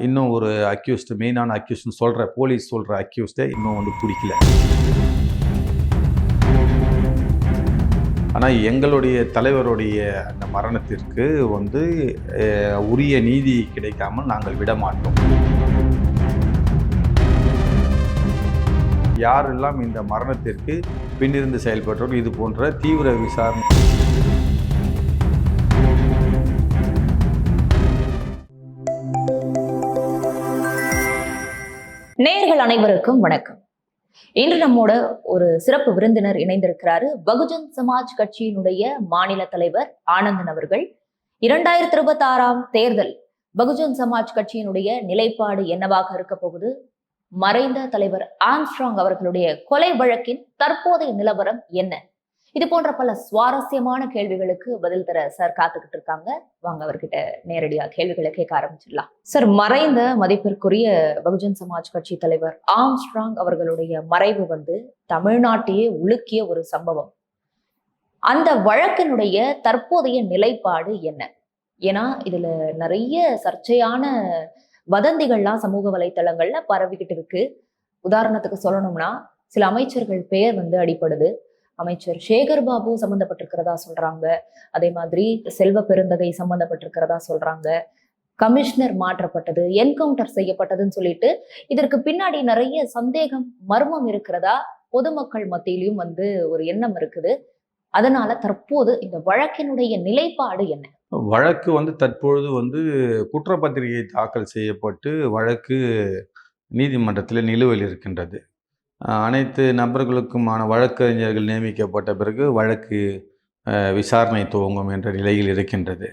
இன்னும் ஒரு அக்யூஸ்டு மெயினான அக்யூஸ்ட்னு சொல்கிற போலீஸ் சொல்கிற அக்யூஸ்டை இன்னும் வந்து பிடிக்கல. ஆனால் எங்களுடைய தலைவருடைய அந்த மரணத்திற்கு வந்து உரிய நீதி கிடைக்காமல் நாங்கள் விட மாட்டோம். யாரெல்லாம் இந்த மரணத்திற்கு பின்னிருந்து செயல்பட்டோம் இது போன்ற தீவிர விசாரணை நேயர்கள் அனைவருக்கும் வணக்கம். இன்று நம்மோட ஒரு சிறப்பு விருந்தினர் இணைந்திருக்கிறாரு. பகுஜன் சமாஜ் கட்சியினுடைய மாநில தலைவர் ஆனந்தன் அவர்கள். 2026 தேர்தல் பகுஜன் சமாஜ் கட்சியினுடைய நிலைப்பாடு என்னவாக இருக்க போகுது? மறைந்த தலைவர் ஆம்ஸ்ட்ராங் அவர்களுடைய கொலை வழக்கின் தற்போதைய நிலவரம் என்ன? இது போன்ற பல சுவாரஸ்யமான கேள்விகளுக்கு பதில் தர சார் காத்துக்கிட்டு இருக்காங்க. வாங்க அவர்கிட்ட நேரடியா கேள்விகளை கேட்க ஆரம்பிச்சிடலாம். சார், மறைந்த மதிப்பிற்குரிய பகுஜன் சமாஜ் கட்சி தலைவர் ஆம்ஸ்ட்ராங் அவர்களுடைய மறைவு தமிழ்நாட்டையே உலுக்கிய ஒரு சம்பவம். அந்த வழக்கினுடைய தற்போதைய நிலைப்பாடு என்ன? ஏன்னா இதுல நிறைய சர்ச்சையான வதந்திகள்லாம் சமூக வலைத்தளங்கள்ல பரவிக்கிட்டு இருக்கு. உதாரணத்துக்கு சொல்லணும்னா, சில அமைச்சர்கள் பெயர் அடிபடுது. அமைச்சர் சேகர் பாபு சம்பந்தப்பட்டிருக்கிறதா சொல்றாங்க. அதே மாதிரி செல்வ பெருந்தகை சம்பந்தப்பட்டிருக்கிறதா சொல்றாங்க. கமிஷனர் மாற்றப்பட்டது, என்கவுண்டர் செய்யப்பட்டதுன்னு சொல்லிட்டு இதற்கு பின்னாடி நிறைய சந்தேகம், மர்மம் இருக்கிறதா பொதுமக்கள் மத்தியிலும் ஒரு எண்ணம் இருக்குது. அதனால தற்போது இந்த வழக்கினுடைய நிலைப்பாடு என்ன? வழக்கு தற்பொழுது குற்றப்பத்திரிகை தாக்கல் செய்யப்பட்டு வழக்கு நீதிமன்றத்தில் நிலுவையில் இருக்கின்றது. அனைத்து நபர்களுக்குமான வழக்கறிஞர்கள் நியமிக்கப்பட்ட பிறகு வழக்கு விசாரணை துவங்கும் என்ற நிலையில் இருக்கின்றது.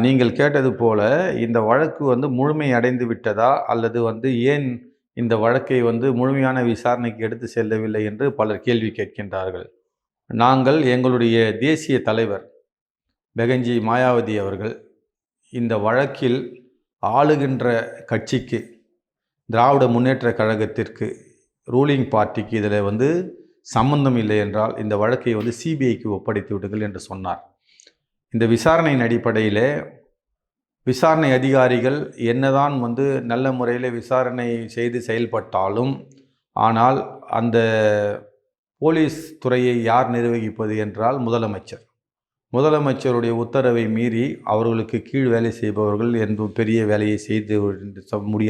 நீங்கள் கேட்டது போல இந்த வழக்கு முழுமை அடைந்து விட்டதா அல்லது ஏன் இந்த வழக்கை முழுமையான விசாரணைக்கு எடுத்து செல்லவில்லை என்று பலர் கேள்வி கேட்கின்றார்கள். நாங்கள் எங்களுடைய தேசிய தலைவர் பெகஞ்சி மாயாவதி அவர்கள் இந்த வழக்கில் ஆளுகின்ற கட்சிக்கு, திராவிட முன்னேற்ற கழகத்திற்கு, ரூலிங் பார்ட்டிக்கு இதில் சம்பந்தம் இல்லை என்றால் இந்த வழக்கை சிபிஐக்கு ஒப்படைத்து விடுங்கள் என்று சொன்னார். இந்த விசாரணையின் அடிப்படையில் விசாரணை அதிகாரிகள் என்னதான் நல்ல முறையில் விசாரணை செய்து செயல்பட்டாலும், ஆனால் அந்த போலீஸ் துறையை யார் நிர்வகிப்பது என்றால் முதலமைச்சருடைய உத்தரவை மீறி அவர்களுக்கு கீழ் வேலை செய்பவர்கள் என்று பெரிய வேலையை செய்து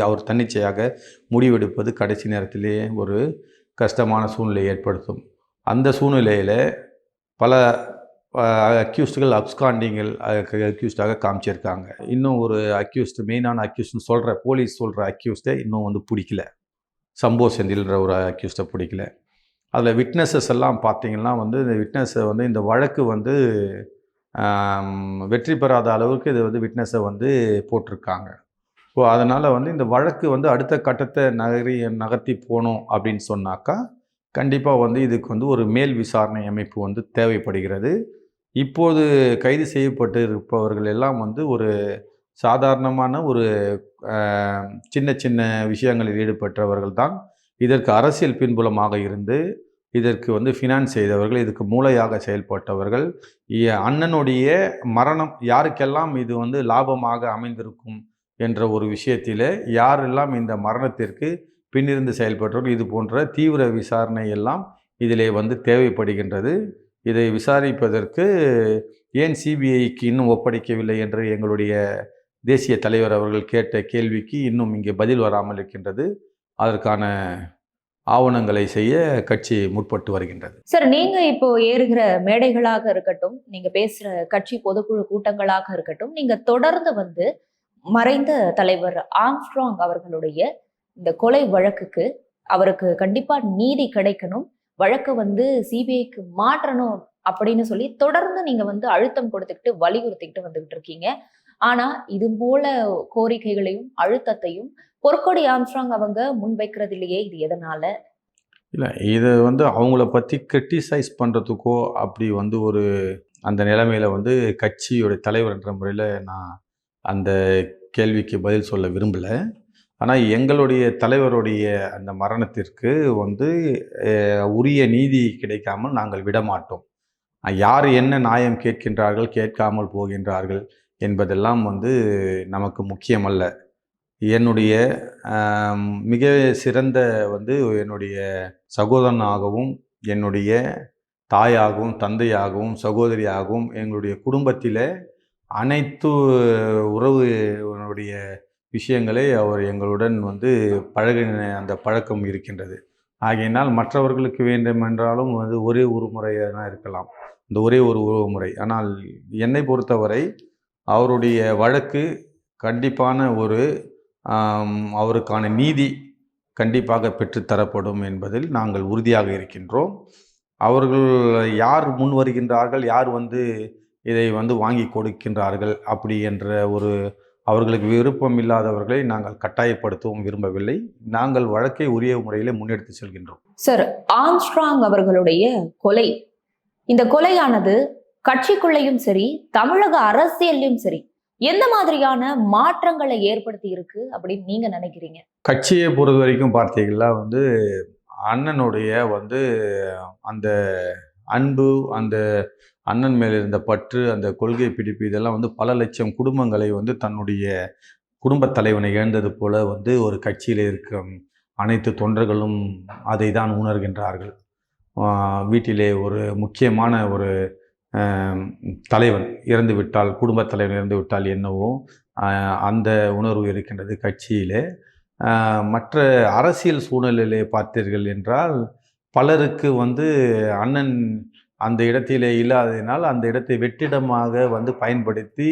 அவர் தன்னிச்சையாக முடிவெடுப்பது கடைசி நேரத்திலே ஒரு கஷ்டமான சூழ்நிலையை ஏற்படுத்தும். அந்த சூழ்நிலையில் பல அக்யூஸ்டுகள் அக்யூஸ்டாக காமிச்சிருக்காங்க. இன்னும் ஒரு மெயினான அக்யூஸ்ட்னு சொல்கிற போலீஸ் சொல்கிற அக்யூஸ்டை இன்னும் பிடிக்கல. சம்போ செந்தில்ன்ற ஒரு அக்யூஸ்டை பிடிக்கல. அதில் விட்னஸஸ் எல்லாம் பார்த்திங்கன்னா இந்த விட்னஸை இந்த வழக்கு வெற்றி பெறாத அளவுக்கு இது விட்னஸை போட்டிருக்காங்க. ஸோ அதனால் இந்த வழக்கு அடுத்த கட்டத்தை நகர்த்தி போகணும் அப்படின்னு சொன்னாக்கா கண்டிப்பாக இதுக்கு ஒரு மேல் விசாரணை அமைப்பு தேவைப்படுகிறது. இப்போது கைது செய்யப்பட்டு இருப்பவர்கள் எல்லாம் ஒரு சாதாரணமான ஒரு சின்ன சின்ன விஷயங்களில் ஈடுபட்டவர்கள் தான். இதற்கு அரசியல் பின்புலமாக இருந்து இதற்கு ஃபினான்ஸ் செய்தவர்கள், இதுக்கு மூளையாக செயல்பட்டவர்கள். அண்ணனுடைய மரணம் யாருக்கெல்லாம் இது லாபமாக அமைந்திருக்கும் என்ற ஒரு விஷயத்தில் யாரெல்லாம் இந்த மரணத்திற்கு பின்னிருந்து செயல்பட்டவர்கள் இது போன்ற தீவிர விசாரணை எல்லாம் இதிலே தேவைப்படுகின்றது. இதை விசாரிப்பதற்கு ஏன் சிபிஐக்கு இன்னும் ஒப்படைக்கவில்லை என்று எங்களுடைய தேசிய தலைவர் அவர்கள் கேட்ட கேள்விக்கு இன்னும் இங்கே பதில் வராமல் இருக்கின்றது. அதற்கான ஆவணங்களை செய்ய கட்சி முற்பட்டு வருகின்றது. சார், நீங்க இப்போ ஏறுகிற மேடைகளாக இருக்கட்டும், நீங்க பேசுற கட்சி பொதுக்குழு கூட்டங்களாக இருக்கட்டும், நீங்க தொடர்ந்து மறைந்த தலைவர் ஆம்ஸ்ட்ராங் அவர்களுடைய இந்த கொலை வழக்குக்கு அவருக்கு கண்டிப்பா நீதி கிடைக்கணும், வழக்கு சிபிஐக்கு மாற்றணும் அப்படின்னு சொல்லி தொடர்ந்து நீங்க அழுத்தம் கொடுத்துக்கிட்டு வலியுறுத்திக்கிட்டு வந்துகிட்டு இருக்கீங்க. ஆனா இது போல கோரிக்கைகளையும் அழுத்தத்தையும் பொற்கொடி ஆம்ஸ்ட்ராங் அவங்க முன்வைக்கிறது இல்லையே, இது எதனால? இல்லை, இதை அவங்கள பற்றி கிரிட்டிசைஸ் பண்ணுறதுக்கோ அப்படி ஒரு அந்த நிலைமையில் கட்சியோட தலைவர் என்ற முறையில் நான் அந்த கேள்விக்கு பதில் சொல்ல விரும்பலை. ஆனால் எங்களுடைய தலைவருடைய அந்த மரணத்திற்கு உரிய நீதி கிடைக்காமல் நாங்கள் விட மாட்டோம். யார் என்ன நியாயம் கேட்கின்றார்கள், கேட்காமல் போகின்றார்கள் என்பதெல்லாம் நமக்கு முக்கியமல்ல. என்னுடைய மிக சிறந்த வந்து என்னுடைய சகோதரனாகவும், என்னுடைய தாயாகவும், தந்தையாகவும், சகோதரியாகவும், எங்களுடைய குடும்பத்திலே அனைத்து உறவுடைய விஷயங்களை அவர் எங்களுடன் வந்து பழகின அந்த பழக்கம் இருக்கின்றது. ஆகையினால் மற்றவர்களுக்கு வேண்டுமென்றாலும் வந்து ஒரே உறவுமுறையாக தான் இருக்கலாம். இந்த ஒரே ஒரு உறவுமுறை. ஆனால் என்னை பொறுத்தவரை அவருடைய வழக்கு கண்டிப்பான ஒரு அவருக்கான நீதி கண்டிப்பாக பெற்றுத்தரப்படும் என்பதில் நாங்கள் உறுதியாக இருக்கின்றோம். அவர்கள் யார் முன் வருகின்றார்கள், யார் வந்து இதை வந்து வாங்கி கொடுக்கின்றார்கள் அப்படி என்ற ஒரு அவர்களுக்கு விருப்பம் இல்லாதவர்களை நாங்கள் கட்டாயப்படுத்தவும் விரும்பவில்லை. நாங்கள் வழக்கை உரிய முறையிலே முன்னெடுத்து செல்கின்றோம். சார், ஆம்ஸ்ட்ராங் அவர்களுடைய கொலை, இந்த கொலையானது கட்சிக்குள்ளேயும் சரி, தமிழக அரசியல்லையும் சரி, எந்த மாதிரியான மாற்றங்களை ஏற்படுத்தி இருக்கு அப்படின்னு நீங்க நினைக்கிறீங்க? கட்சியை பொறுத்த வரைக்கும் பார்த்தீங்கன்னா வந்து அண்ணனுடைய வந்து அந்த அன்பு, அந்த அண்ணன் மேல் இருந்த பற்று, அந்த கொள்கை பிடிப்பு இதெல்லாம் வந்து பல லட்சம் குடும்பங்களை வந்து தன்னுடைய குடும்பத் தலைவனை இழந்தது போல வந்து ஒரு கட்சியில் இருக்கும் அனைத்து தொண்டர்களும் அதை தான் உணர்கின்றார்கள். வீட்டிலே ஒரு முக்கியமான ஒரு தலைவன் இறந்துவிட்டால், குடும்பத் தலைவன் இறந்துவிட்டால் என்னவோ அந்த உணர்வு இருக்கின்றது கட்சியிலே. மற்ற அரசியல் சூழ்நிலையிலே பார்த்தீர்கள் என்றால், பலருக்கு வந்து அண்ணன் அந்த இடத்திலே இல்லாததினால் அந்த இடத்தை வெற்றிடமாக வந்து பயன்படுத்தி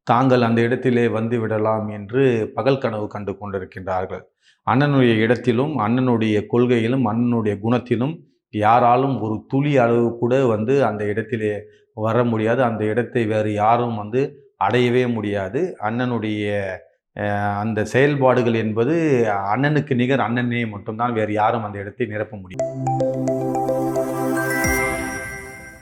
தாங்கள் அந்த இடத்திலே வந்து விடலாம் என்று பகல் கனவு கண்டு கொண்டிருக்கின்றார்கள். அண்ணனுடைய இடத்திலும், அண்ணனுடைய கொள்கையிலும், அண்ணனுடைய குணத்திலும் யாராலும் ஒரு துளி அளவு கூட வந்து அந்த இடத்திலே வர முடியாது. அந்த இடத்தை வேறு யாரும் வந்து அடையவே முடியாது. அண்ணனுடைய அந்த செயல்பாடுகள் என்பது அண்ணனுக்கு நிகர் அண்ணனே மட்டும்தான், வேறு யாரும் அந்த இடத்தை நிரப்ப முடியும்.